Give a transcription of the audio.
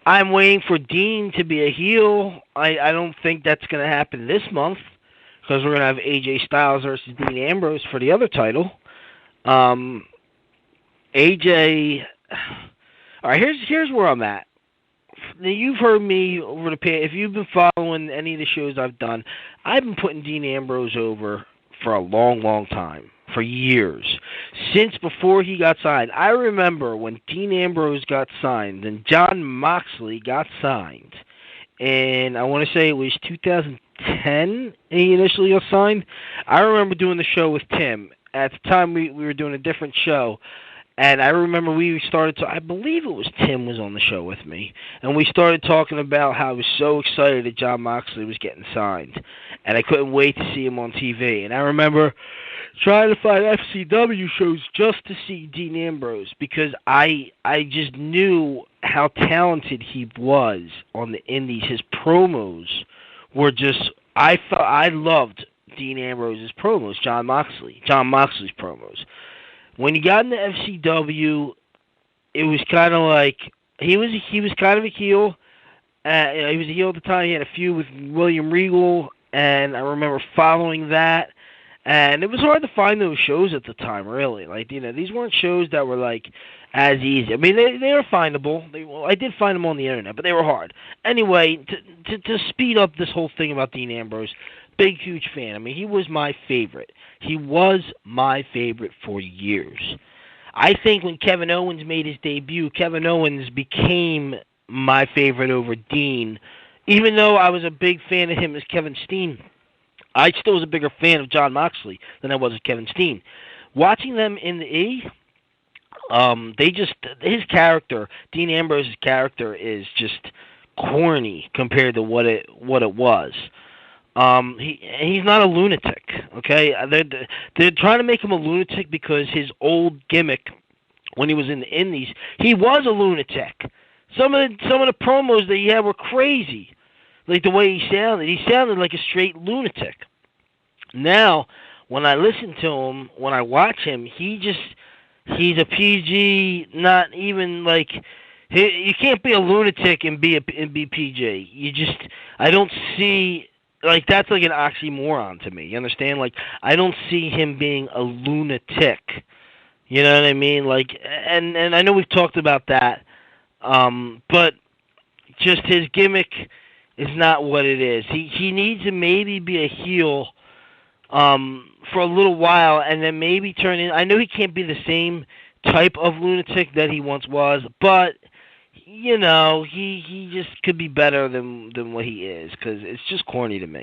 I'm waiting for Dean to be a heel. I don't think that's going to happen this month because we're going to have AJ Styles versus Dean Ambrose for the other title. Um, AJ. All right, here's where I'm at. Now, you've heard me over the past. If you've been following any of the shows I've done, I've been putting Dean Ambrose over for a long, long time, for years, since before he got signed. I remember when Dean Ambrose got signed and John Moxley got signed, and I want to say it was 2010 he initially got signed. I remember doing the show with Tim. At the time, we were doing a different show, and I remember we started to, I believe it was Tim was on the show with me, and we started talking about how I was so excited that John Moxley was getting signed, and I couldn't wait to see him on TV. And I remember trying to find FCW shows just to see Dean Ambrose because I just knew how talented he was on the indies. His promos were just, I loved Dean Ambrose's promos, John Moxley's promos. When he got into FCW, it was kind of like he was kind of a heel. He was a heel at the time. He had a feud with William Regal, and I remember following that. And it was hard to find those shows at the time, really. Like, these weren't shows that were like as easy. I mean, they were findable. I did find them on the internet, but they were hard. Anyway, to speed up this whole thing about Dean Ambrose, big huge fan. I mean, he was my favorite. He was my favorite for years. I think when Kevin Owens made his debut, Kevin Owens became my favorite over Dean. Even though I was a big fan of him as Kevin Steen, I still was a bigger fan of John Moxley than I was of Kevin Steen. Watching them in the his character, Dean Ambrose's character, is just corny compared to what it was. He's not a lunatic, okay? They're trying to make him a lunatic because his old gimmick when he was in the Indies, he was a lunatic. Some of the promos that he had were crazy. Like the way he sounded like a straight lunatic. Now, when I listen to him, when I watch him, he's a PG, not even like, you can't be a lunatic and be PG. I don't see, like, that's like an oxymoron to me. You understand? Like, I don't see him being a lunatic. You know what I mean? Like, and I know we've talked about that, but just his gimmick is not what it is. He needs to maybe be a heel for a little while, and then maybe turn in. I know he can't be the same type of lunatic that he once was, but he just could be better than what he is, because it's just corny to me.